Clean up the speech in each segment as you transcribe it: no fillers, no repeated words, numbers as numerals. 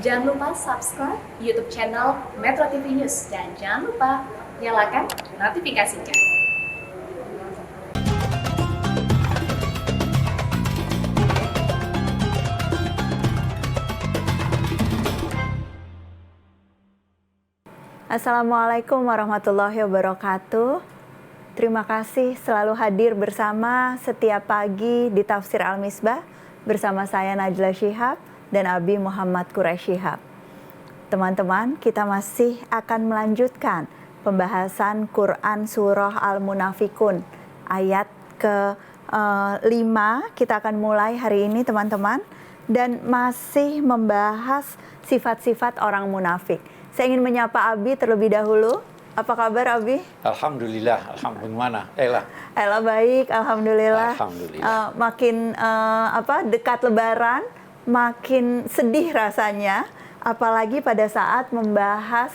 Jangan lupa subscribe YouTube channel Metro TV News dan jangan lupa nyalakan notifikasinya. Assalamualaikum warahmatullahi wabarakatuh. Terima kasih selalu hadir bersama setiap pagi di Tafsir Al-Misbah bersama saya Najla Shihab dan Abi Muhammad Quraish Shihab. Teman-teman, kita masih akan melanjutkan pembahasan Quran Surah Al-Munafikun ayat ke-5. Kita akan mulai hari ini teman-teman dan masih membahas sifat-sifat orang munafik. Saya ingin menyapa Abi terlebih dahulu. Apa kabar Abi? Alhamdulillah, alhamdulillah. Ella baik, alhamdulillah. Alhamdulillah. Makin dekat Lebaran, makin sedih rasanya, apalagi pada saat membahas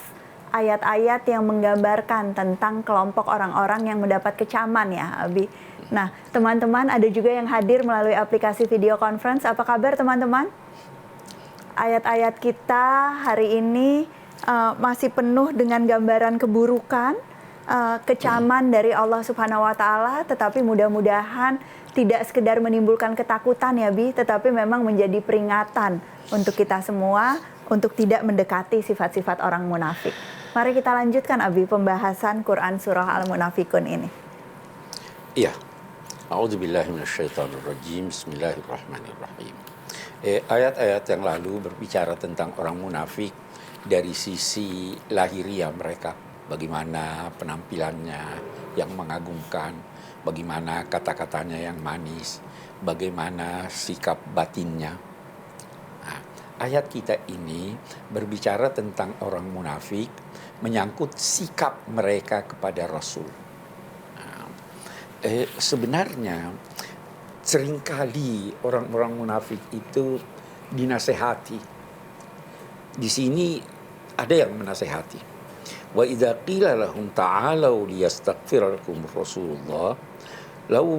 ayat-ayat yang menggambarkan tentang kelompok orang-orang yang mendapat kecaman ya, Abi. Nah, teman-teman ada juga yang hadir melalui aplikasi video conference. Apa kabar teman-teman? Ayat-ayat kita hari ini masih penuh dengan gambaran keburukan, kecaman dari Allah Subhanahu wa Ta'ala, tetapi mudah-mudahan tidak sekedar menimbulkan ketakutan ya Bi, tetapi memang menjadi peringatan untuk kita semua untuk tidak mendekati sifat-sifat orang munafik. Mari kita lanjutkan Abi pembahasan Quran Surah Al-Munafikun ini. Iya. A'udzubillahi minasyaitonirrajim. Bismillahirrahmanirrahim. Ayat-ayat yang lalu berbicara tentang orang munafik dari sisi lahiriah mereka, bagaimana penampilannya yang mengagumkan, bagaimana kata-katanya yang manis, bagaimana sikap batinnya. Nah, ayat kita ini berbicara tentang orang munafik menyangkut sikap mereka kepada Rasul. Nah, sebenarnya seringkali orang-orang munafik itu dinasehati. Di sini ada yang menasehati. Wa idza qila lahum ta'alu liyastaghfir lakum Rasulullah law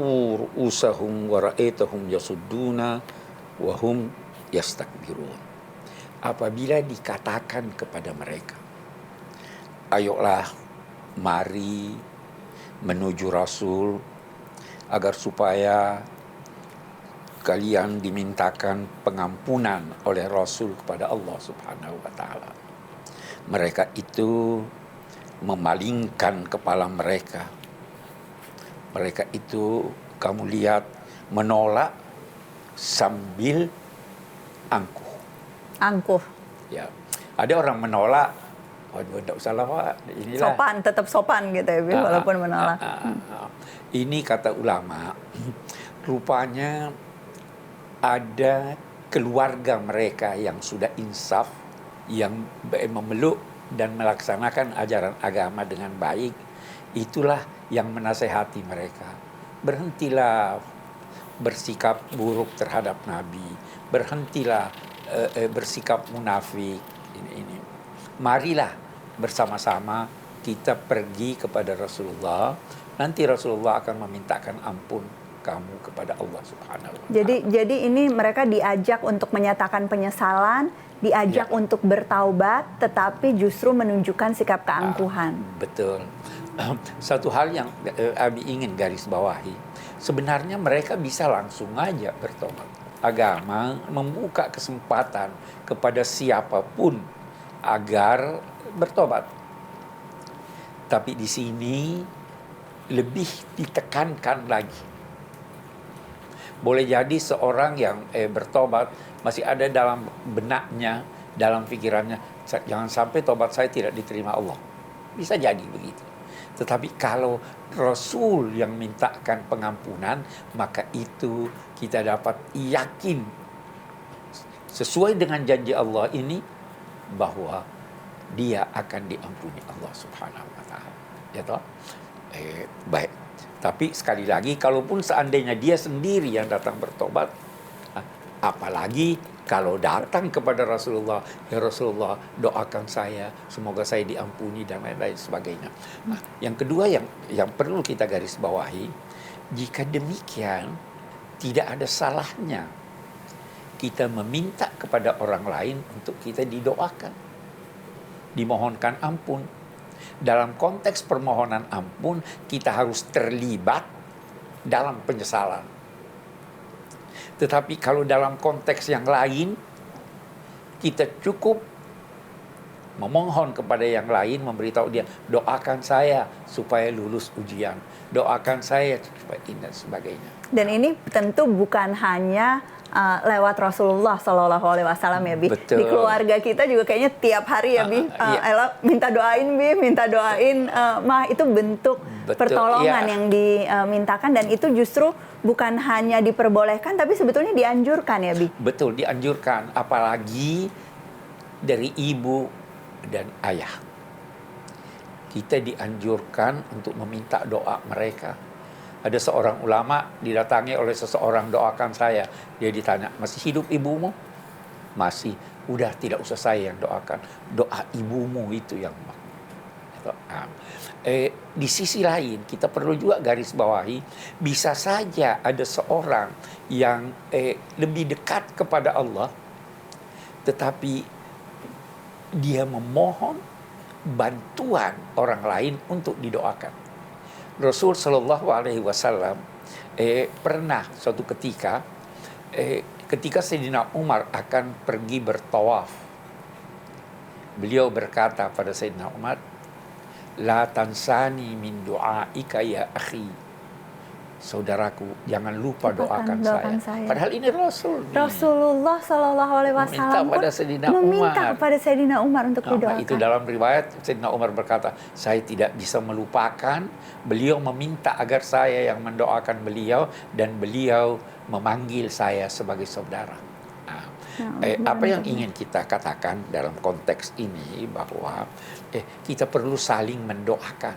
ru'usahum wa ra'aitahum yasudduna wa hum yastakbirun. Apabila dikatakan kepada mereka, ayolah mari menuju Rasul agar supaya kalian dimintakan pengampunan oleh Rasul kepada Allah Subhanahu wa Ta'ala. Mereka itu memalingkan kepala mereka. Mereka itu kamu lihat menolak sambil angkuh. Angkuh. Ya, ada orang menolak, waduh tidak usah lah Pak, inilah. Sopan, tetap sopan gitu ya Bi, walaupun menolak. Ini kata ulama, rupanya ada keluarga mereka yang sudah insaf, yang memeluk dan melaksanakan ajaran agama dengan baik, itulah yang menasehati mereka. Berhentilah bersikap buruk terhadap Nabi, berhentilah bersikap munafik. Ini. Marilah bersama-sama kita pergi kepada Rasulullah, nanti Rasulullah akan memintakan ampun kamu kepada Allah Subhanahu wa Ta'ala. Jadi ini mereka diajak untuk menyatakan penyesalan, diajak untuk bertaubat, tetapi justru menunjukkan sikap keangkuhan. Betul. Satu hal yang Abi ingin garis bawahi, sebenarnya mereka bisa langsung aja bertobat. Agama membuka kesempatan kepada siapapun agar bertobat. Tapi di sini lebih ditekankan lagi. Boleh jadi seorang yang bertobat masih ada dalam benaknya, dalam pikirannya, jangan sampai tobat saya tidak diterima Allah. Bisa jadi begitu. Tetapi kalau Rasul yang mintakan pengampunan, maka itu kita dapat yakin sesuai dengan janji Allah ini bahwa dia akan diampuni Allah Subhanahu wa Ta'ala. Ya toh? Baik. Tapi sekali lagi, kalaupun seandainya dia sendiri yang datang bertobat, apalagi kalau datang kepada Rasulullah, ya Rasulullah doakan saya, semoga saya diampuni dan lain-lain sebagainya. Nah, yang kedua yang perlu kita garis bawahi, jika demikian tidak ada salahnya kita meminta kepada orang lain untuk kita didoakan, dimohonkan ampun. Dalam konteks permohonan ampun, kita harus terlibat dalam penyesalan. Tetapi kalau dalam konteks yang lain, kita cukup memohon kepada yang lain, memberitahu dia, doakan saya supaya lulus ujian, doakan saya supaya ini dan sebagainya. Dan ini tentu bukan hanya lewat Rasulullah Shallallahu Alaihi Wasallam ya, Bi. Betul. Di keluarga kita juga kayaknya tiap hari ya, Bi. Iya. Ella minta doain, Bi, minta doain. Mah itu bentuk Betul, pertolongan iya. yang dimintakan, dan itu justru bukan hanya diperbolehkan, tapi sebetulnya dianjurkan ya, Bi. Betul, dianjurkan, apalagi dari ibu dan ayah. Kita dianjurkan untuk meminta doa mereka. Ada seorang ulama didatangi oleh seseorang, doakan saya. Dia ditanya, masih hidup ibumu? Masih. Udah, tidak usah saya yang doakan. Doa ibumu itu yang di sisi lain, kita perlu juga garis bawahi, bisa saja ada seorang yang lebih dekat kepada Allah, tetapi dia memohon bantuan orang lain untuk didoakan. Rasul Shallallahu Alaihi Wasallam pernah suatu ketika Sayyidina Umar akan pergi bertawaf, beliau berkata pada Sayyidina Umar, la tansani min du'aika ya akhi. Saudaraku, jangan lupa doakan saya. Padahal ini Rasul. Rasulullah Shallallahu Alaihi Wasallam meminta kepada Sayyidina Umar untuk didoakan. Itu dalam riwayat Sayyidina Umar berkata, saya tidak bisa melupakan. Beliau meminta agar saya yang mendoakan beliau, dan beliau memanggil saya sebagai saudara. Apa yang ingin kita katakan dalam konteks ini, bahwa kita perlu saling mendoakan.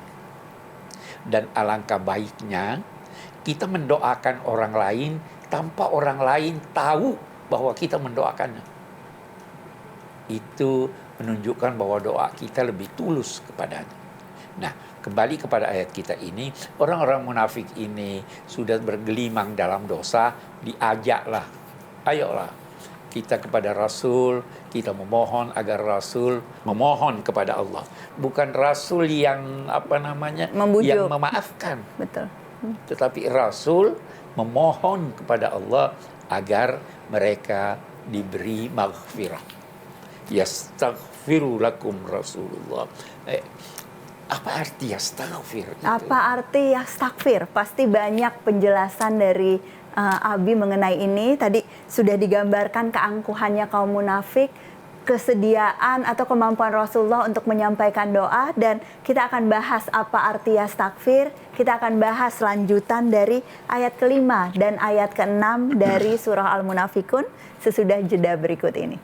Dan alangkah baiknya kita mendoakan orang lain tanpa orang lain tahu bahwa kita mendoakannya. Itu menunjukkan bahwa doa kita lebih tulus kepadanya. Nah, kembali kepada ayat kita ini, orang-orang munafik ini sudah bergelimang dalam dosa, diajaklah, ayolah kita kepada Rasul, kita memohon agar Rasul memohon kepada Allah. Bukan Rasul yang membujuk, yang memaafkan. Betul. Tetapi Rasul memohon kepada Allah agar mereka diberi maghfirah. Yastaghfiru lakum Rasulullah. Apa arti yastaghfir itu? Apa arti yastaghfir? Pasti banyak penjelasan dari Abi mengenai ini. Tadi sudah digambarkan keangkuhannya kaum munafik, kesediaan atau kemampuan Rasulullah untuk menyampaikan doa, dan kita akan bahas apa arti yastaghfir. Kita akan bahas lanjutan dari ayat ke-5 dan ayat ke-6 dari surah Al-Munafikun sesudah jeda berikut ini.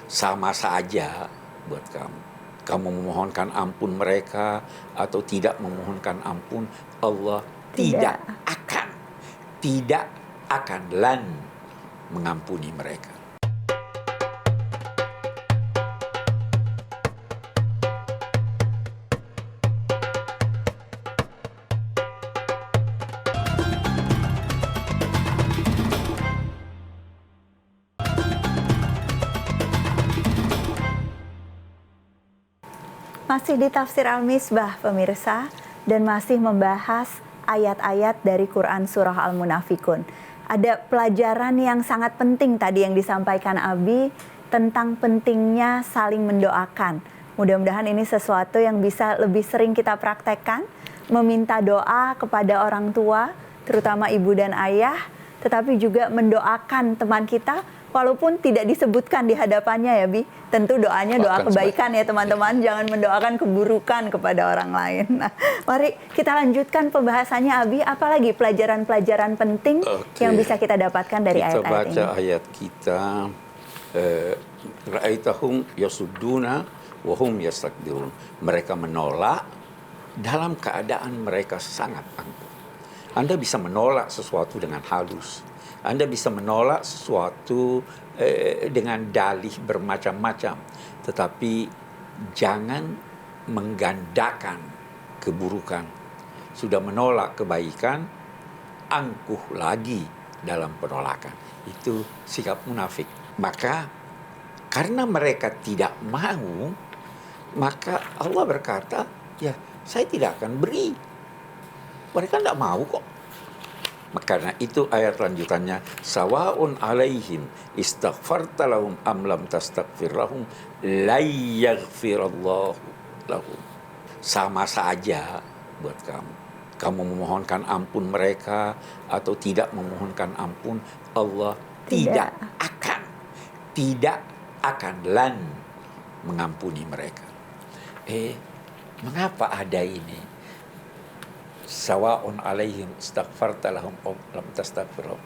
Sama saja buat kamu. Kamu memohonkan ampun mereka atau tidak memohonkan ampun, Allah tidak akan mengampuni mereka. Masih di Tafsir Al-Misbah, pemirsa, dan masih membahas ayat-ayat dari Quran Surah Al-Munafikun. Ada pelajaran yang sangat penting tadi yang disampaikan Abi tentang pentingnya saling mendoakan. Mudah-mudahan ini sesuatu yang bisa lebih sering kita praktekkan, meminta doa kepada orang tua, terutama ibu dan ayah, tetapi juga mendoakan teman kita, walaupun tidak disebutkan di hadapannya ya, Bi. Tentu doanya doa kebaikan ya teman-teman, jangan mendoakan keburukan kepada orang lain. Nah, mari kita lanjutkan pembahasannya, Abi. Apalagi pelajaran-pelajaran penting yang bisa kita dapatkan dari ayat-ayat ini? Kita baca ayat kita, ra'aitahum yasudduna wa hum yastakbirun. Mereka menolak dalam keadaan mereka sangat angkuh. Anda bisa menolak sesuatu dengan halus. Anda bisa menolak sesuatu dengan dalih bermacam-macam. Tetapi jangan menggandakan keburukan. Sudah menolak kebaikan, angkuh lagi dalam penolakan. Itu sikap munafik. Maka karena mereka tidak mau, maka Allah berkata, ya saya tidak akan beri. Mereka tidak mau kok. Karena itu ayat lanjutannya, sawaun alaihim istaghfarta lahum am lam tastaghfir lahum la yaghfirallahu lahum. Sama saja buat kamu. Kamu memohonkan ampun mereka atau tidak memohonkan ampun, Allah tidak akan lan mengampuni mereka. Mengapa ada ini? Sawa'un alaihim istaghfarta lahum lam tastaghfir lahum.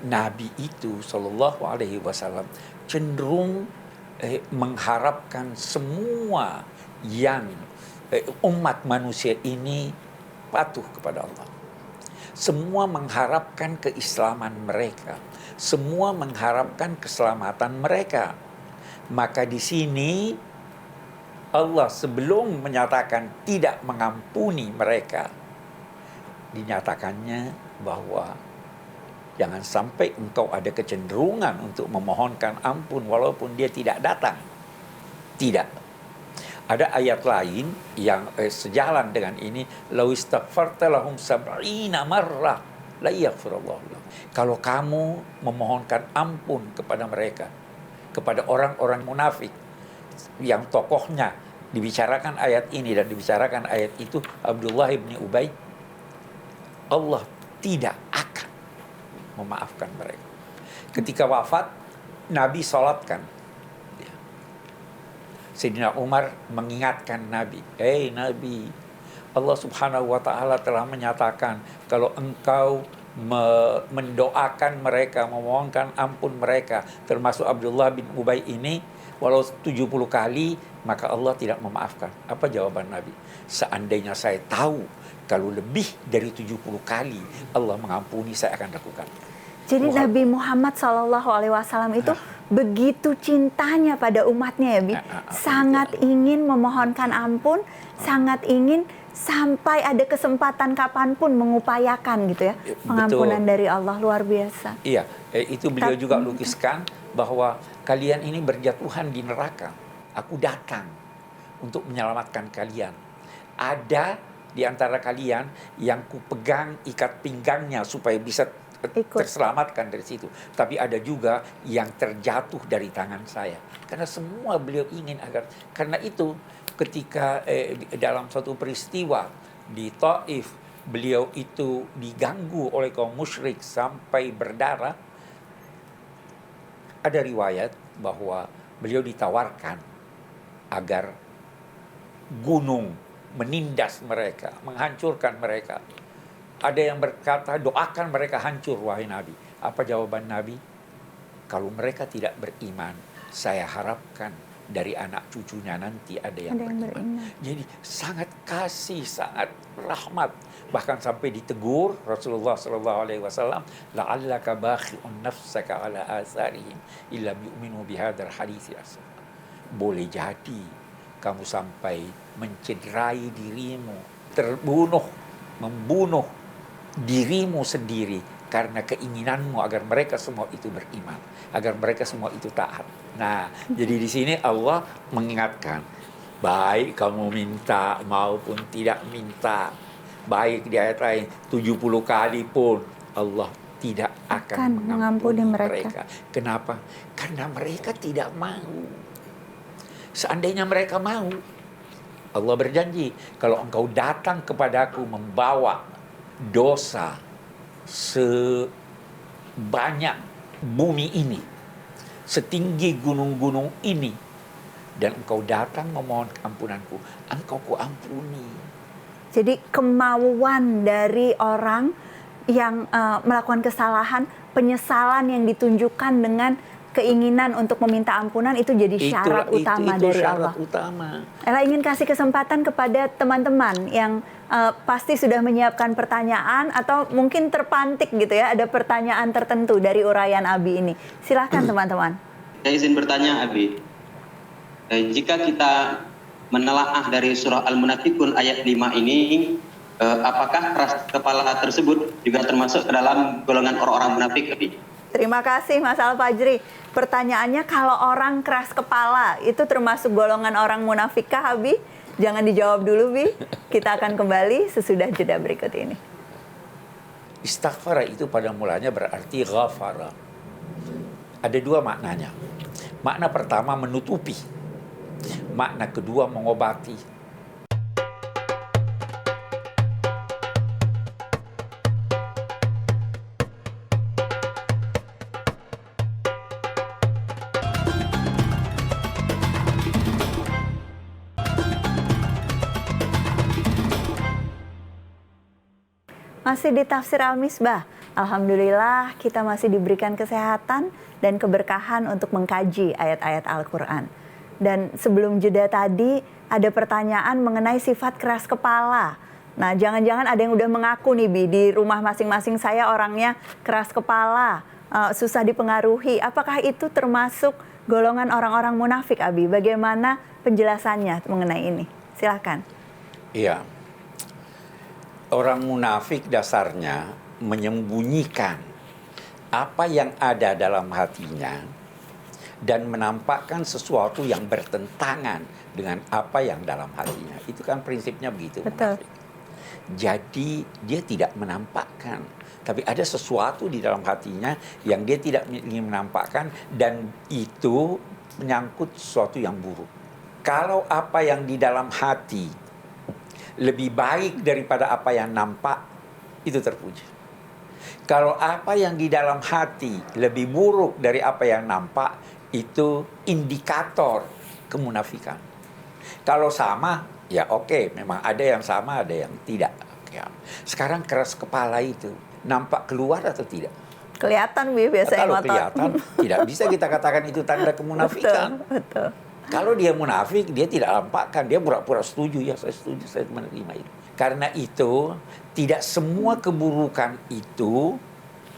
Nabi itu sallallahu alaihi wasallam cenderung mengharapkan semua yang umat manusia ini patuh kepada Allah. Semua mengharapkan keislaman mereka, semua mengharapkan keselamatan mereka. Maka di sini Allah sebelum menyatakan tidak mengampuni mereka, dinyatakannya bahwa jangan sampai engkau ada kecenderungan untuk memohonkan ampun walaupun dia tidak datang. Tidak. Ada ayat lain yang sejalan dengan ini, lau istaghfarta lahum sab'ina marrah la yaghfirullahu lahum. Kalau kamu memohonkan ampun kepada mereka, kepada orang-orang munafik yang tokohnya dibicarakan ayat ini dan dibicarakan ayat itu, Abdullah bin Ubay, Allah tidak akan memaafkan mereka. Ketika wafat, Nabi salatkan. Sayyidina Umar mengingatkan Nabi, Nabi, Allah subhanahu wa ta'ala telah menyatakan kalau engkau mendoakan mereka, memohonkan ampun mereka, termasuk Abdullah bin Ubay ini, walau 70 kali, maka Allah tidak memaafkan. Apa jawaban Nabi? Seandainya saya tahu kalau lebih dari 70 kali Allah mengampuni, saya akan lakukan. Jadi Nabi Muhammad SAW itu begitu cintanya pada umatnya ya, Bi. Sangat ingin memohonkan ampun, sangat ingin sampai ada kesempatan kapanpun mengupayakan gitu ya, pengampunan dari Allah. Luar biasa. Iya, itu beliau juga lukiskan bahwa kalian ini berjatuhan di neraka. Aku datang untuk menyelamatkan kalian. Ada di antara kalian yang kupegang ikat pinggangnya supaya bisa terselamatkan dari situ. Tapi ada juga yang terjatuh dari tangan saya. Karena semua beliau ingin agar, karena itu ketika dalam suatu peristiwa di Taif, beliau itu diganggu oleh kaum musyrik sampai berdarah. Ada riwayat bahwa beliau ditawarkan agar gunung menindas mereka, menghancurkan mereka. Ada yang berkata, doakan mereka hancur, wahai Nabi. Apa jawaban Nabi? Kalau mereka tidak beriman, saya harapkan dari anak cucunya nanti ada yang beriman. Jadi sangat kasih, sangat rahmat. Bahkan sampai ditegur Rasulullah SAW, la'allaka bakhi'un nafsaka ala atharihim illam yu'minu bihadzal hadits. Boleh jadi kamu sampai mencederai dirimu, membunuh dirimu sendiri karena keinginanmu agar mereka semua itu beriman, agar mereka semua itu taat. Nah, jadi di sini Allah mengingatkan, baik kamu minta maupun tidak minta, baik di ayat lain 70 kali pun Allah tidak akan mengampuni mereka. Kenapa? Karena mereka tidak mau. Seandainya mereka mau, Allah berjanji, kalau engkau datang kepadaku membawa dosa sebanyak bumi ini, setinggi gunung-gunung ini, dan engkau datang memohon ampunanku, engkau kuampuni. Jadi kemauan dari orang yang melakukan kesalahan, penyesalan yang ditunjukkan dengan keinginan untuk meminta ampunan itu jadi syarat utama dari Allah. Ella ingin kasih kesempatan kepada teman-teman yang pasti sudah menyiapkan pertanyaan atau mungkin terpantik gitu ya, ada pertanyaan tertentu dari uraian Abi ini. Silahkan teman-teman. Saya izin bertanya, Abi. Jika kita menelaah dari surah Al-Munafiqun ayat 5 ini, apakah keras kepala tersebut juga termasuk ke dalam golongan orang-orang munafik, Abi? Terima kasih Mas Al-Fajri. Pertanyaannya, kalau orang keras kepala itu termasuk golongan orang munafikkah, Abi? Jangan dijawab dulu, Bi. Kita akan kembali sesudah jeda berikut ini. Istaghfara itu pada mulanya berarti ghafara. Ada dua maknanya. Makna pertama menutupi. Makna kedua mengobati. Masih di Tafsir Al-Misbah. Alhamdulillah kita masih diberikan kesehatan dan keberkahan untuk mengkaji ayat-ayat Al-Quran. Dan sebelum jeda tadi ada pertanyaan mengenai sifat keras kepala. Nah, jangan-jangan ada yang udah mengaku nih, Bi, di rumah masing-masing saya orangnya keras kepala, susah dipengaruhi. Apakah itu termasuk golongan orang-orang munafik, Abi? Bagaimana penjelasannya mengenai ini? Silakan. Iya. Orang munafik dasarnya menyembunyikan apa yang ada dalam hatinya dan menampakkan sesuatu yang bertentangan dengan apa yang dalam hatinya. Itu kan prinsipnya begitu. Betul. Munafik. Jadi dia tidak menampakkan, tapi ada sesuatu di dalam hatinya yang dia tidak ingin menampakkan, dan itu menyangkut sesuatu yang buruk. Kalau apa yang di dalam hati lebih baik daripada apa yang nampak, itu terpuji. Kalau apa yang di dalam hati lebih buruk dari apa yang nampak, itu indikator kemunafikan. Kalau sama, ya oke, memang ada yang sama, ada yang tidak. Ya. Sekarang keras kepala itu nampak keluar atau tidak? Kelihatan, Bi, biasanya Kalau ngotot. kelihatan, tidak bisa kita katakan itu tanda kemunafikan. Betul. Kalau dia munafik, dia tidak nampakkan, dia pura-pura setuju, ya saya setuju, saya menerima itu. Karena itu, tidak semua keburukan itu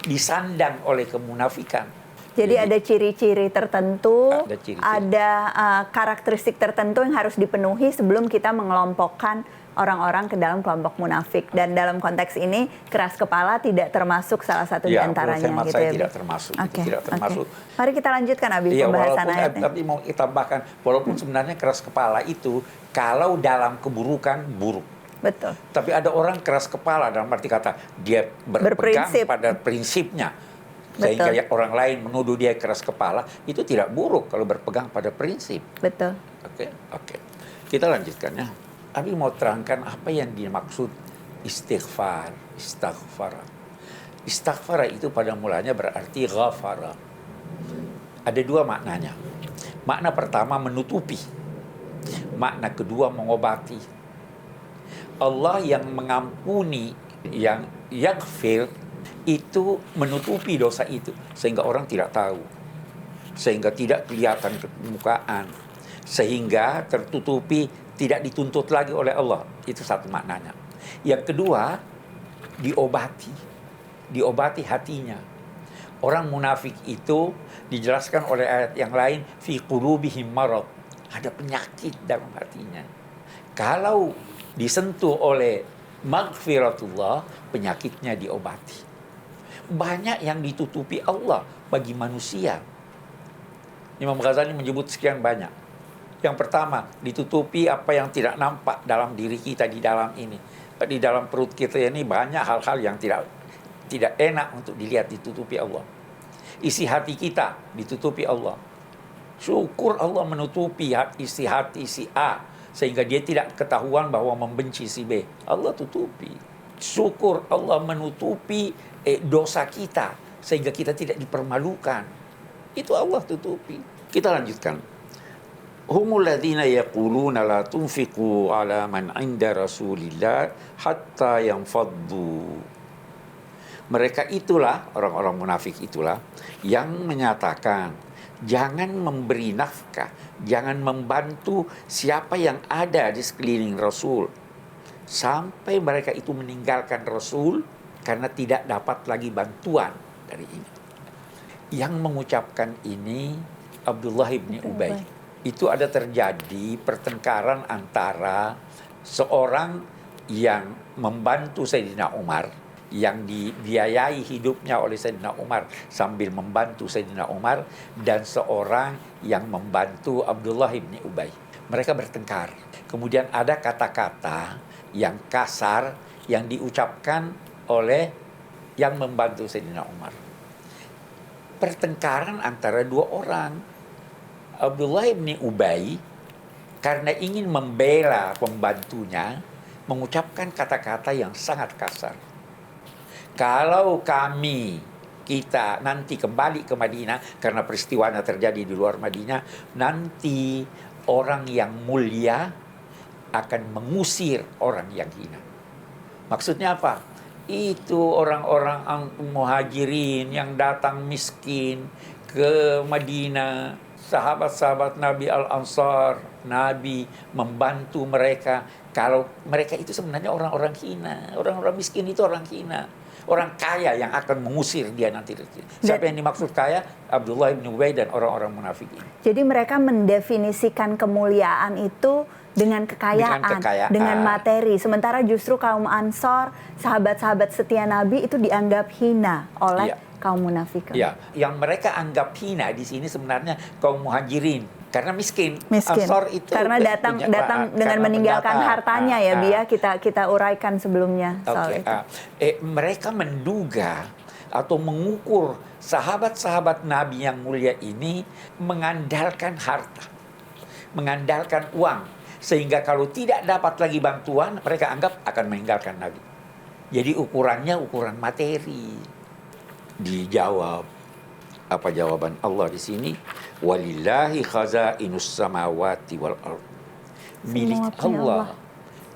disandang oleh kemunafikan. Jadi ada ciri-ciri tertentu, Ada ciri-ciri. ada karakteristik tertentu yang harus dipenuhi sebelum kita mengelompokkan orang-orang ke dalam kelompok munafik. Dan dalam konteks ini keras kepala tidak termasuk salah satu di antaranya, menurut gitu saya ya, Bi? tidak termasuk. Itu Oke, tidak termasuk. oke. Mari kita lanjutkan, Abi, Iya, pembahasan walaupun ayatnya. tapi mau kita tambahkan, walaupun sebenarnya keras kepala itu kalau dalam keburukan buruk. Betul. Tapi ada orang keras kepala dalam arti kata dia berpegang Berprinsip. pada prinsipnya. Sehingga Betul. orang lain menuduh dia keras kepala, itu tidak buruk kalau berpegang pada prinsip. Betul. Oke. Kita lanjutkan ya. Abi mau terangkan apa yang dimaksud istighfar, istaghfara. Istaghfara itu pada mulanya berarti ghafara. Ada dua maknanya. Makna pertama menutupi. Makna kedua mengobati. Allah yang mengampuni, yang yaghfir, itu menutupi dosa itu. Sehingga orang tidak tahu. Sehingga tidak kelihatan kemukaan. Sehingga tertutupi, tidak dituntut lagi oleh Allah. Itu satu maknanya. Yang kedua, diobati. Diobati hatinya. Orang munafik itu dijelaskan oleh ayat yang lain, fi qulubihim marad. Ada penyakit dalam hatinya. Kalau disentuh oleh maghfiratullah, penyakitnya diobati. Banyak yang ditutupi Allah bagi manusia. Imam Ghazali menyebut sekian banyak. Yang pertama, ditutupi apa yang tidak nampak dalam diri kita, di dalam ini. Di dalam perut kita ini banyak hal-hal yang tidak enak untuk dilihat, ditutupi Allah. Isi hati kita ditutupi Allah. Syukur Allah menutupi isi hati si A, sehingga dia tidak ketahuan bahwa membenci si B. Allah tutupi. Syukur Allah menutupi dosa kita, sehingga kita tidak dipermalukan. Itu Allah tutupi. Kita lanjutkan. Humul ladzina yaquluna la tunfiqu ala man 'inda Rasulillah hatta yanfaddu. Mereka itulah, orang-orang munafik itulah, yang menyatakan jangan memberi nafkah, jangan membantu siapa yang ada di sekeliling Rasul sampai mereka itu meninggalkan Rasul karena tidak dapat lagi bantuan dari ini. Yang mengucapkan ini Abdullah ibni Ubay. Itu ada terjadi pertengkaran antara seorang yang membantu Sayyidina Umar, yang dibiayai hidupnya oleh Sayyidina Umar sambil membantu Sayyidina Umar, dan seorang yang membantu Abdullah bin Ubay. Mereka bertengkar. Kemudian ada kata-kata yang kasar yang diucapkan oleh yang membantu Sayyidina Umar. Pertengkaran antara dua orang. Abdullah bin Ubay karena ingin membela pembantunya mengucapkan kata-kata yang sangat kasar. Kalau kita nanti kembali ke Madinah, karena peristiwanya terjadi di luar Madinah, nanti orang yang mulia akan mengusir orang yang hina. Maksudnya apa? Itu orang-orang muhajirin yang datang miskin ke Madinah, sahabat-sahabat Nabi Al-Ansar, Nabi membantu mereka. Kalau mereka itu sebenarnya orang-orang hina, orang-orang miskin itu orang hina. Orang kaya yang akan mengusir dia nanti. Siapa yang dimaksud kaya? Abdullah bin Ubay dan orang-orang munafik ini. Jadi mereka mendefinisikan kemuliaan itu dengan kekayaan, dengan materi. Sementara justru kaum Ansor, sahabat-sahabat setia Nabi itu dianggap hina oleh kaum munafikin. Ya, yang mereka anggap hina di sini sebenarnya kaum muhajirin karena miskin. Ansor itu karena datang dengan meninggalkan hartanya ya, Bia, kita uraikan sebelumnya soal itu. Mereka menduga atau mengukur sahabat-sahabat Nabi yang mulia ini mengandalkan harta, mengandalkan uang, sehingga kalau tidak dapat lagi bantuan mereka anggap akan meninggalkan Nabi. Jadi ukurannya ukuran materi. Dijawab, apa jawaban Allah di sini? Walillahi khazainus samawati wal ardh. Milik Allah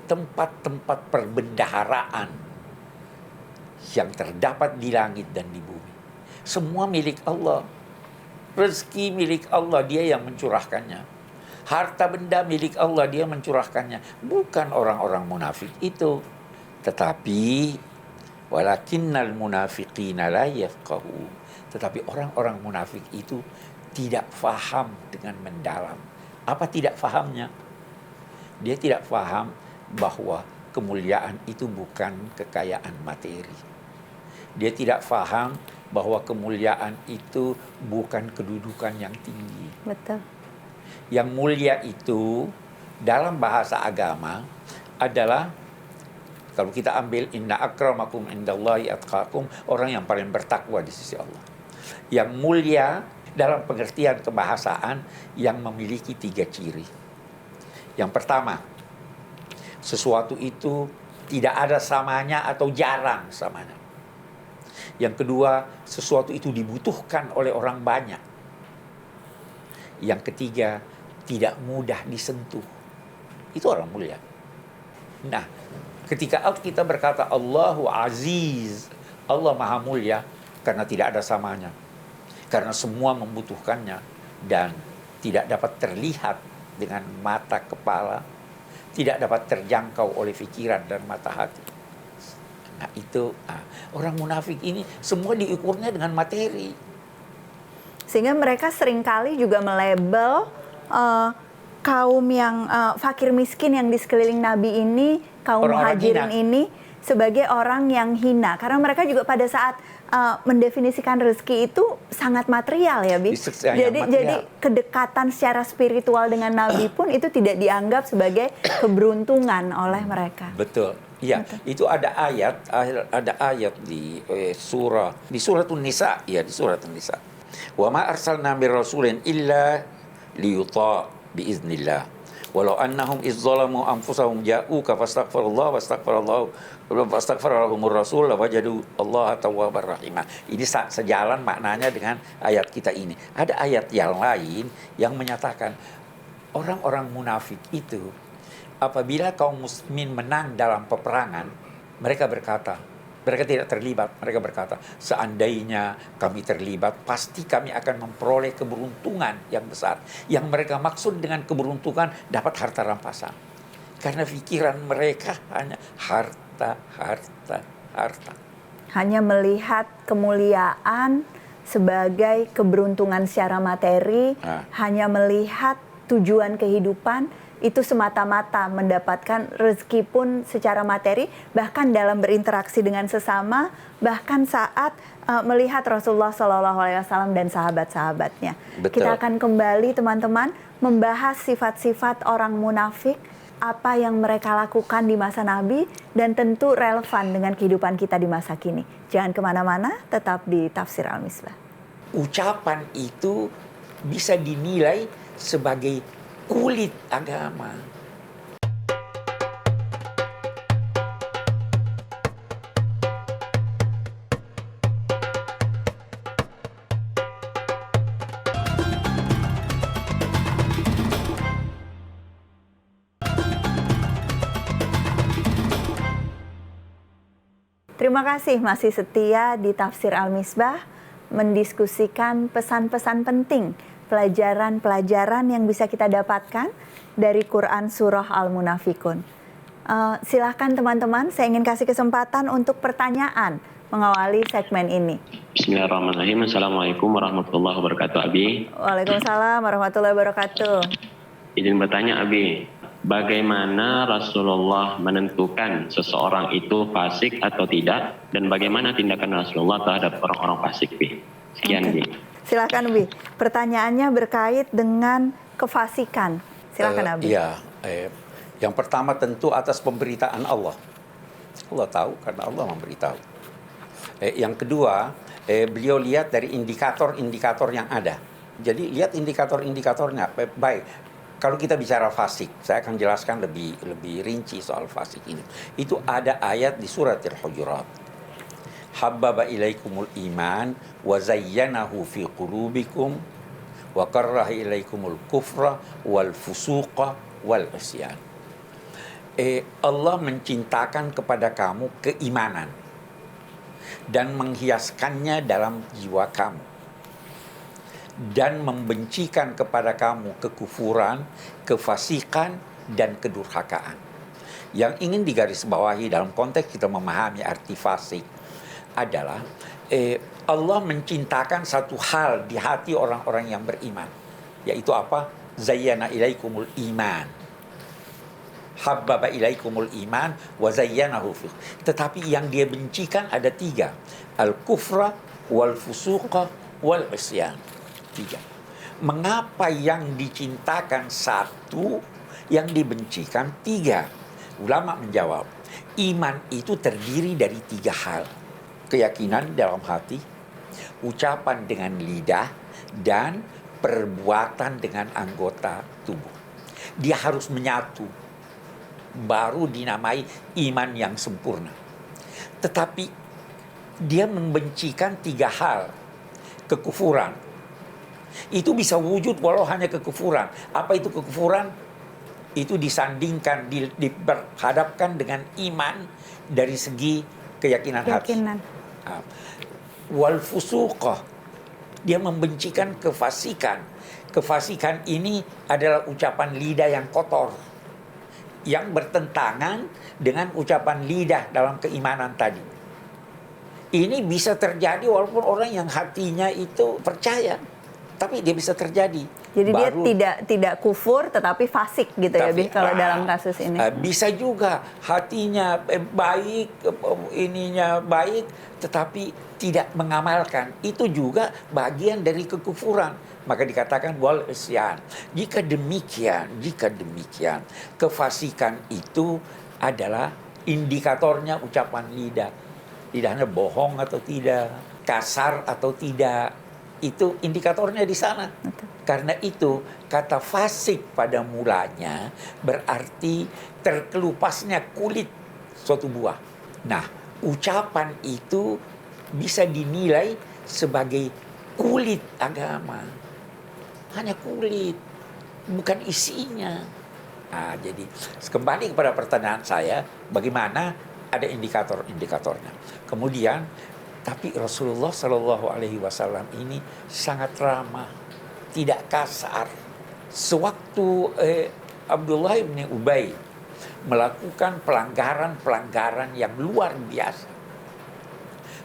tempat-tempat perbendaharaan yang terdapat di langit dan di bumi. Semua milik Allah. Rezeki milik Allah, dia yang mencurahkannya. Harta benda milik Allah, dia mencurahkannya. Bukan orang-orang munafik itu. Tetapi walakinnal munafiqina la yafqahu. Tetapi orang-orang munafik itu tidak faham dengan mendalam. Apa tidak fahamnya? Dia tidak faham bahwa kemuliaan itu bukan kekayaan materi. Dia tidak faham bahwa kemuliaan itu bukan kedudukan yang tinggi. Betul. Yang mulia itu dalam bahasa agama adalah, kalau kita ambil inna akramakum indallahi atqakum, orang yang paling bertakwa di sisi Allah. Yang mulia dalam pengertian kebahasaan yang memiliki 3 ciri. Yang pertama, sesuatu itu tidak ada samanya atau jarang samanya. Yang kedua, sesuatu itu dibutuhkan oleh orang banyak. Yang ketiga, tidak mudah disentuh. Itu orang mulia. Nah, ketika kita berkata Allahu Aziz, Allah Maha Mulia, karena tidak ada samanya. Karena semua membutuhkannya dan tidak dapat terlihat dengan mata kepala, tidak dapat terjangkau oleh pikiran dan mata hati. Nah itu, orang munafik ini semua diukurnya dengan materi. Sehingga mereka seringkali juga melabel kaum yang fakir miskin yang di sekeliling Nabi ini, kaum muhajirin ini sebagai orang yang hina. Karena mereka juga pada saat mendefinisikan rezeki itu sangat material ya, Bi. Jadi kedekatan secara spiritual dengan Nabi pun itu tidak dianggap sebagai keberuntungan oleh mereka. Betul. Iya, itu ada ayat di suratun Nisa, ya, di suratun Nisa. Wa ma arsalna mir rasulin illa liyuta bi iznillah. Walau annahum izzalamu anfusahum ja'uka fastaghfirullah fastaghfarallahumur rasul wajadu Allah tawwabar rahimah. Ini sejalan maknanya dengan ayat kita ini. Ada ayat yang lain yang menyatakan orang-orang munafik itu apabila kaum muslimin menang dalam peperangan, mereka tidak terlibat, mereka berkata, seandainya kami terlibat, pasti kami akan memperoleh keberuntungan yang besar. Yang mereka maksud dengan keberuntungan dapat harta rampasan. Karena pikiran mereka hanya harta. Hanya melihat kemuliaan sebagai keberuntungan secara materi, hanya melihat tujuan kehidupan itu semata-mata mendapatkan rezeki pun secara materi, bahkan dalam berinteraksi dengan sesama, bahkan saat melihat Rasulullah SAW dan sahabat-sahabatnya. Betul. Kita akan kembali teman-teman membahas sifat-sifat orang munafik, apa yang mereka lakukan di masa Nabi, dan tentu relevan dengan kehidupan kita di masa kini. Jangan kemana-mana, tetap di Tafsir Al-Misbah. Ucapan itu bisa dinilai sebagai kulit agama. Terima kasih masih setia di Tafsir Al-Misbah mendiskusikan pesan-pesan penting, pelajaran-pelajaran yang bisa kita dapatkan dari Quran Surah Al-Munafikun. Silahkan teman-teman, saya ingin kasih kesempatan untuk pertanyaan mengawali segmen ini. Bismillahirrahmanirrahim. Assalamualaikum warahmatullahi wabarakatuh, Abi. Waalaikumsalam warahmatullahi wabarakatuh. Izin bertanya, Abi. Bagaimana Rasulullah menentukan seseorang itu fasik atau tidak? Dan bagaimana tindakan Rasulullah terhadap orang-orang fasik, Bi? Sekian, Bi. Silakan, Bi. Pertanyaannya berkait dengan kefasikan. Silakan, Abi. Iya, yang pertama tentu atas pemberitaan Allah. Allah tahu karena Allah memberitahu. Yang kedua, beliau lihat dari indikator-indikator yang ada. Jadi lihat indikator-indikatornya. Baik, kalau kita bicara fasik, saya akan jelaskan lebih rinci soal fasik ini. Itu ada ayat di surat Al-Hujurat. Habbaba ilaikumul iman wa zayyanahu fi qulubikum wa karraha ilaikumul kufra wal fusuqa wal isyan. Allah mencintakan kepada kamu keimanan dan menghiaskannya dalam jiwa kamu, dan membencikan kepada kamu kekufuran, kefasikan, dan kedurhakaan. Yang ingin digarisbawahi dalam konteks kita memahami arti fasik adalah Allah mencintakan satu hal di hati orang-orang yang beriman, yaitu apa? Zayyana ilaikumul iman, habbaba ilaikumul iman wa zayyanahu fi. Tetapi yang dia bencikan ada tiga: al-kufra wal fusuqa wal isyan. Tiga. Mengapa yang dicintakan satu, yang dibencikan tiga? Ulama menjawab, iman itu terdiri dari tiga hal: keyakinan dalam hati, ucapan dengan lidah, dan perbuatan dengan anggota tubuh. Dia harus menyatu, baru dinamai iman yang sempurna. Tetapi dia membencikan tiga hal. Kekufuran itu bisa wujud walau hanya kekufuran. Apa itu kekufuran? Itu disandingkan, diberhadapkan dengan iman dari segi keyakinan hati. Wal fusuqah, dia membencikan kefasikan. Kefasikan ini adalah ucapan lidah yang kotor, yang bertentangan dengan ucapan lidah dalam keimanan tadi. Ini bisa terjadi walaupun orang yang hatinya itu percaya, tapi dia bisa terjadi. Jadi dia tidak kufur tetapi fasik gitu ya, Bi, kalau dalam kasus ini. Bisa juga hatinya baik, ininya baik, tetapi tidak mengamalkan. Itu juga bagian dari kekufuran. Maka dikatakan wal isyan. Jika demikian, kefasikan itu adalah indikatornya ucapan lidah. Lidahnya bohong atau tidak, kasar atau tidak. Itu indikatornya di sana. Betul. Karena itu kata fasik pada mulanya berarti terkelupasnya kulit suatu buah. Nah, ucapan itu bisa dinilai sebagai kulit agama. Hanya kulit, bukan isinya. Nah, jadi kembali kepada pertanyaan saya, bagaimana ada indikator-indikatornya. Kemudian, tapi Rasulullah Shallallahu Alaihi Wasallam ini sangat ramah, tidak kasar. Sewaktu Abdullah bin Ubay melakukan pelanggaran yang luar biasa,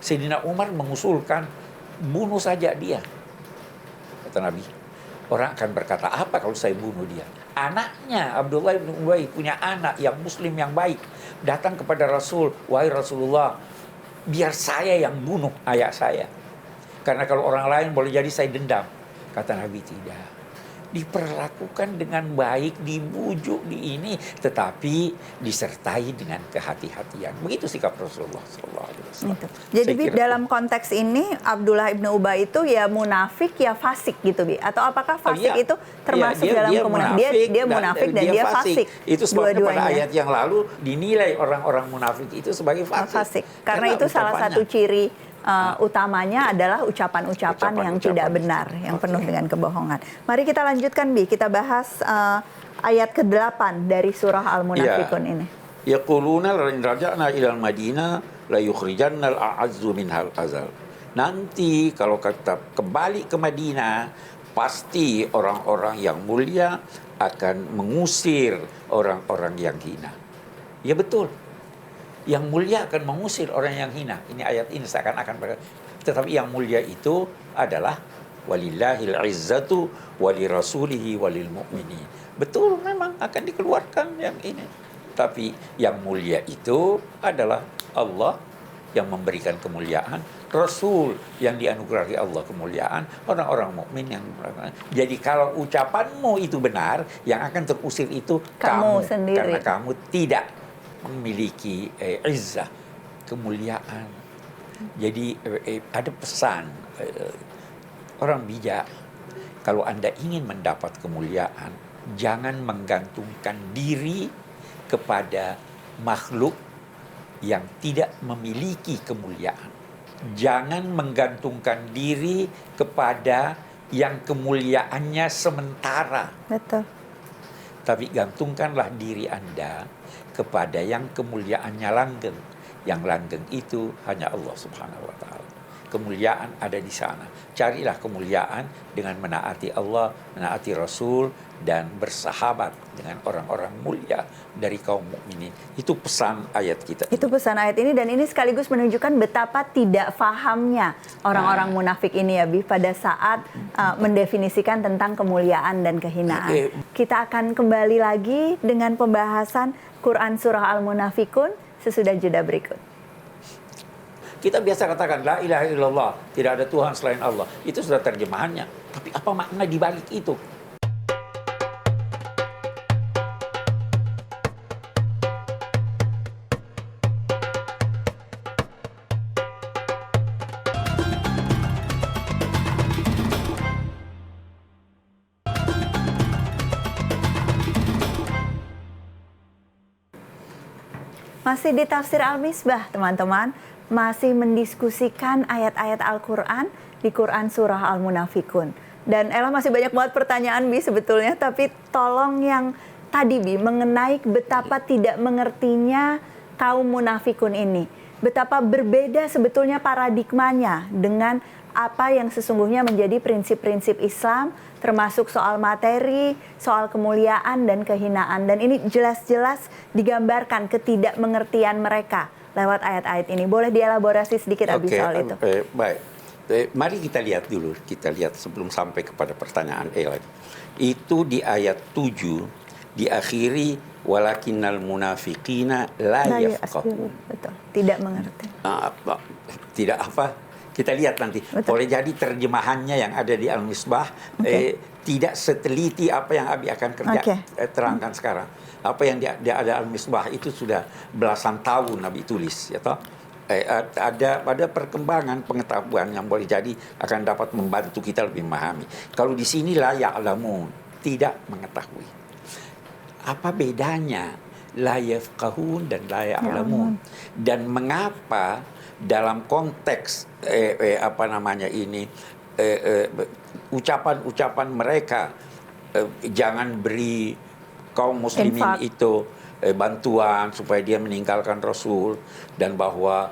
Sayyidina Umar mengusulkan bunuh saja dia. Kata Nabi, Orang akan berkata, apa kalau saya bunuh dia? Anaknya, Abdullah bin Ubay punya anak yang muslim yang baik. Datang kepada Rasul, wahai Rasulullah, biar saya yang bunuh ayah saya. Karena kalau orang lain boleh jadi saya dendam. Kata Nabi, tidak. Diperlakukan dengan baik, dibujuk di ini, tetapi disertai dengan kehati-hatian. Begitu sikap Rasulullah SAW. Jadi Bi, dalam konteks ini Abdullah ibnu Ubay itu ya munafik ya fasik gitu Bi? Atau apakah fasik itu termasuk dalam kemunafikan? Dia munafik dan dia fasik. Itu sebabnya pada ayat yang lalu dinilai orang-orang munafik itu sebagai fasik. Karena itu salah satu ciri utamanya adalah ucapan-ucapan yang tidak benar, yang penuh dengan kebohongan. Mari kita lanjutkan Bi, kita bahas ayat ke-8 dari surah Al-Munafikun ini. Yaquluna la in raja'na ila al-Madinah la yukhrijanna al-a'azzu minhal azal. Nanti kalau kita kembali ke Madinah, pasti orang-orang yang mulia akan mengusir orang-orang yang hina. Ya betul. Yang mulia akan mengusir orang yang hina. Ini ayat ini seakan-akan berkata. Tetapi yang mulia itu adalah walillahil izzatu walirasulihi walil mu'minin. Betul, memang akan dikeluarkan yang ini. Tapi yang mulia itu adalah Allah yang memberikan kemuliaan, Rasul yang dianugerahi Allah kemuliaan, orang-orang mukmin yang. Jadi kalau ucapanmu itu benar, yang akan terusir itu kamu sendiri. Karena kamu tidak memiliki izzah, kemuliaan. Jadi ada pesan orang bijak, kalau Anda ingin mendapat kemuliaan, jangan menggantungkan diri kepada makhluk yang tidak memiliki kemuliaan. Jangan menggantungkan diri kepada yang kemuliaannya sementara. Betul. Tapi gantungkanlah diri Anda kepada yang kemuliaannya langgeng. Yang langgeng itu hanya Allah Subhanahu wa taala. Kemuliaan ada di sana. Carilah kemuliaan dengan menaati Allah, menaati Rasul, dan bersahabat dengan orang-orang mulia dari kaum mukminin. Itu pesan ayat kita. Itu pesan ayat ini, dan ini sekaligus menunjukkan betapa tidak fahamnya orang-orang munafik ini ya Bi pada saat mendefinisikan tentang kemuliaan dan kehinaan. Kita akan kembali lagi dengan pembahasan Quran Surah Al-Munafikun sesudah jeda berikut. Kita biasa katakan la ilaha illallah, tidak ada Tuhan selain Allah. Itu sudah terjemahannya. Tapi apa makna di balik itu? Masih di Tafsir Al-Misbah, teman-teman. Masih mendiskusikan ayat-ayat Al-Quran di Quran Surah Al-Munafikun. Dan Ella masih banyak banget pertanyaan Bi sebetulnya, tapi tolong yang tadi Bi mengenai betapa tidak mengertinya kaum munafikun ini. Betapa berbeda sebetulnya paradigmanya dengan apa yang sesungguhnya menjadi prinsip-prinsip Islam, termasuk soal materi, soal kemuliaan dan kehinaan. Dan ini jelas-jelas digambarkan ketidakmengertian mereka lewat ayat-ayat ini. Boleh dielaborasi sedikit Abi soal itu? Baik. Mari kita lihat dulu. Kita lihat sebelum sampai kepada pertanyaan Ella. Itu di ayat 7 diakhiri walakinnal munafiqina la yafqahun. Betul. Tidak mengerti. Tidak apa? Kita lihat nanti. Betul. Boleh jadi terjemahannya yang ada di Al-Misbah tidak seteliti apa yang Abi akan terangkan sekarang. Apa yang ada Al-Misbah itu sudah belasan tahun Nabi tulis, ya toh. Ada perkembangan pengetahuan yang boleh jadi akan dapat membantu kita lebih memahami. Kalau di sini la ya'lamun, tidak mengetahui. Apa bedanya la yafqahun dan la ya'lamun? Dan mengapa dalam konteks ucapan-ucapan mereka jangan beri kaum muslimin itu bantuan supaya dia meninggalkan Rasul, dan bahwa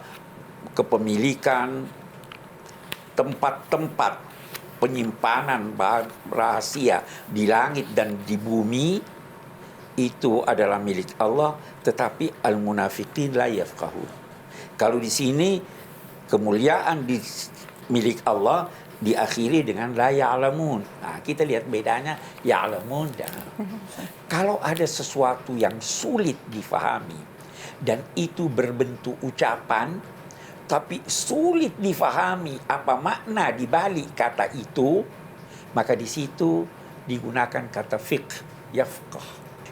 kepemilikan tempat-tempat penyimpanan bahan rahasia di langit dan di bumi itu adalah milik Allah, tetapi al-munafiqin la yafqahun. Kalau di sini kemuliaan di milik Allah, diakhiri dengan la ya'lamun. Nah, kita lihat bedanya ya'lamun dan kalau ada sesuatu yang sulit difahami dan itu berbentuk ucapan tapi sulit difahami apa makna di balik kata itu, maka di situ digunakan kata fiqh, yafqah.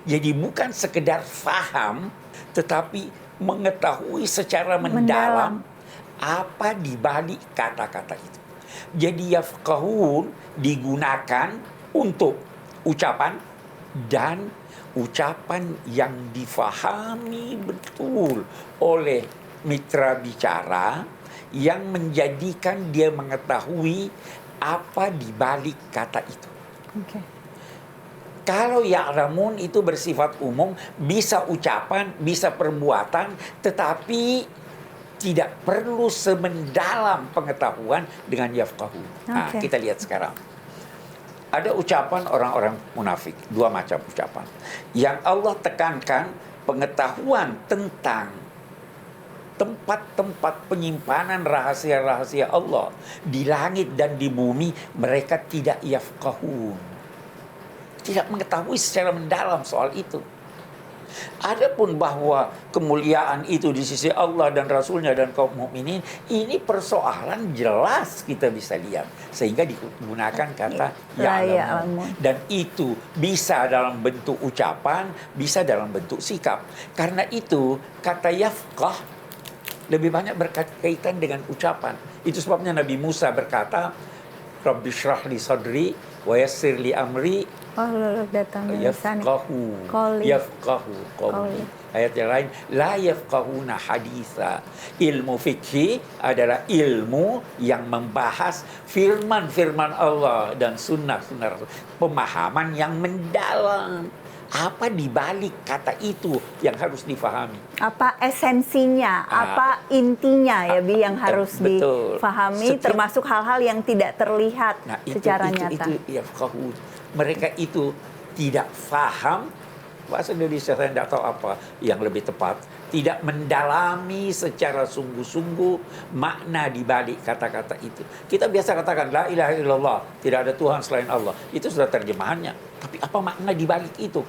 Jadi bukan sekedar faham tetapi mengetahui secara mendalam apa di balik kata-kata itu. Jadi yafqahun digunakan untuk ucapan dan ucapan yang difahami betul oleh mitra bicara yang menjadikan dia mengetahui apa di balik kata itu. Oke. Kalau ya'lamun itu bersifat umum, bisa ucapan, bisa perbuatan, tetapi tidak perlu semendalam pengetahuan dengan yafqahu. Nah, Oke. kita lihat sekarang. Ada ucapan orang-orang munafik, dua macam ucapan. Yang Allah tekankan pengetahuan tentang tempat-tempat penyimpanan rahasia-rahasia Allah di langit dan di bumi, mereka tidak yafqahun. Tidak mengetahui secara mendalam soal itu. Adapun bahwa kemuliaan itu di sisi Allah dan Rasulnya dan kaum mukminin, ini persoalan jelas kita bisa lihat. Sehingga digunakan kata La ya'lamun. ya'lamun. Dan itu bisa dalam bentuk ucapan, bisa dalam bentuk sikap. Karena itu kata yafqah lebih banyak berkaitan dengan ucapan. Itu sebabnya Nabi Musa berkata, Rabbi syrah li sadri wa yassir li amri yafqahu Qawli. qawli. Ayat yang lain, la yafqahuna haditha. Ilmu fikih adalah ilmu yang membahas firman-firman Allah dan sunnah-sunnah Rasul. Pemahaman yang mendalam. Apa di balik kata itu yang harus difahami? Apa esensinya, apa intinya ya Bi yang harus betul. difahami, termasuk hal-hal yang tidak terlihat secara nyata. Itu yafqahun. Mereka itu tidak faham, bahasa Indonesia saya tidak tahu apa yang lebih tepat, tidak mendalami secara sungguh-sungguh makna di balik kata-kata itu. Kita biasa katakan la ilaha illallah, tidak ada Tuhan selain Allah. Itu sudah terjemahannya. Tapi apa makna di balik itu?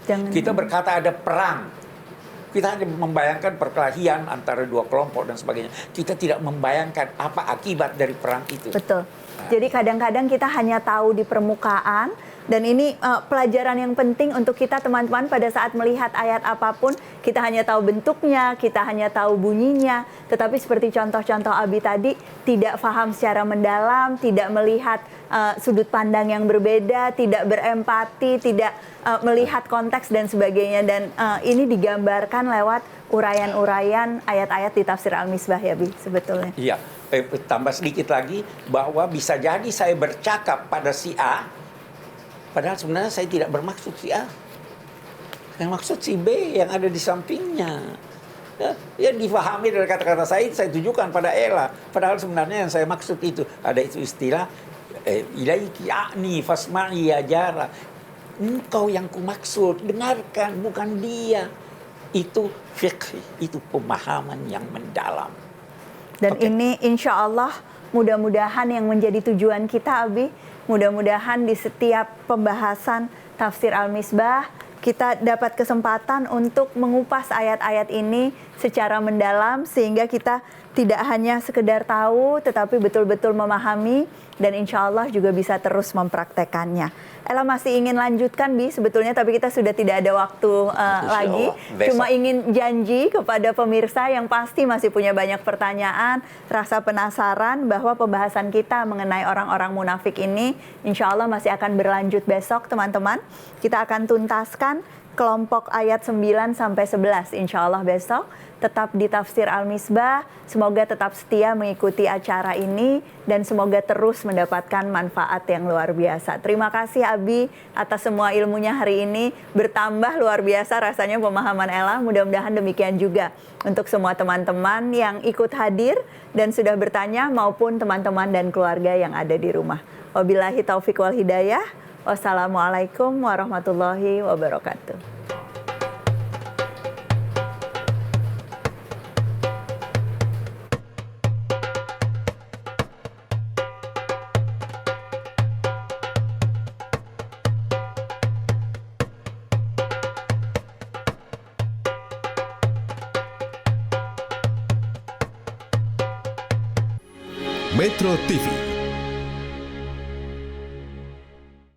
Kita berkata ada perang. Kita hanya membayangkan perkelahian antara dua kelompok dan sebagainya. Kita tidak membayangkan apa akibat dari perang itu. Betul. Jadi kadang-kadang kita hanya tahu di permukaan, dan ini pelajaran yang penting untuk kita teman-teman pada saat melihat ayat apapun, kita hanya tahu bentuknya, kita hanya tahu bunyinya, tetapi seperti contoh-contoh Abi tadi, tidak paham secara mendalam, tidak melihat sudut pandang yang berbeda, tidak berempati, tidak melihat konteks dan sebagainya. Dan ini digambarkan lewat uraian-uraian ayat-ayat di tafsir Al-Misbah ya Bi, sebetulnya. Iya, tambah sedikit lagi bahwa bisa jadi saya bercakap pada si A, padahal sebenarnya saya tidak bermaksud si A. Yang maksud si B yang ada di sampingnya. Ya difahami dari kata-kata saya tujukan pada Ella. Padahal sebenarnya yang saya maksud itu. Ada itu istilah, ilaiki a'ni fasma'i ya jara. Engkau yang kumaksud, dengarkan, bukan dia. Itu fiqh, itu pemahaman yang mendalam. Dan ini insya Allah mudah-mudahan yang menjadi tujuan kita Abi, mudah-mudahan di setiap pembahasan tafsir Al-Misbah kita dapat kesempatan untuk mengupas ayat-ayat ini secara mendalam sehingga kita tidak hanya sekedar tahu tetapi betul-betul memahami dan insya Allah juga bisa terus mempraktekannya. Ella masih ingin lanjutkan Bi sebetulnya, tapi kita sudah tidak ada waktu lagi. Cuma ingin janji kepada pemirsa yang pasti masih punya banyak pertanyaan, rasa penasaran bahwa pembahasan kita mengenai orang-orang munafik ini insya Allah masih akan berlanjut besok teman-teman. Kita akan tuntaskan kelompok ayat 9 sampai 11 insya Allah besok. Tetap di Tafsir Al-Misbah, semoga tetap setia mengikuti acara ini dan semoga terus mendapatkan manfaat yang luar biasa. Terima kasih Abi atas semua ilmunya hari ini, bertambah luar biasa rasanya pemahaman Ella. Mudah-mudahan demikian juga untuk semua teman-teman yang ikut hadir dan sudah bertanya maupun teman-teman dan keluarga yang ada di rumah. Wabillahi taufiq wal hidayah. Wassalamualaikum warahmatullahi wabarakatuh. Metro TV.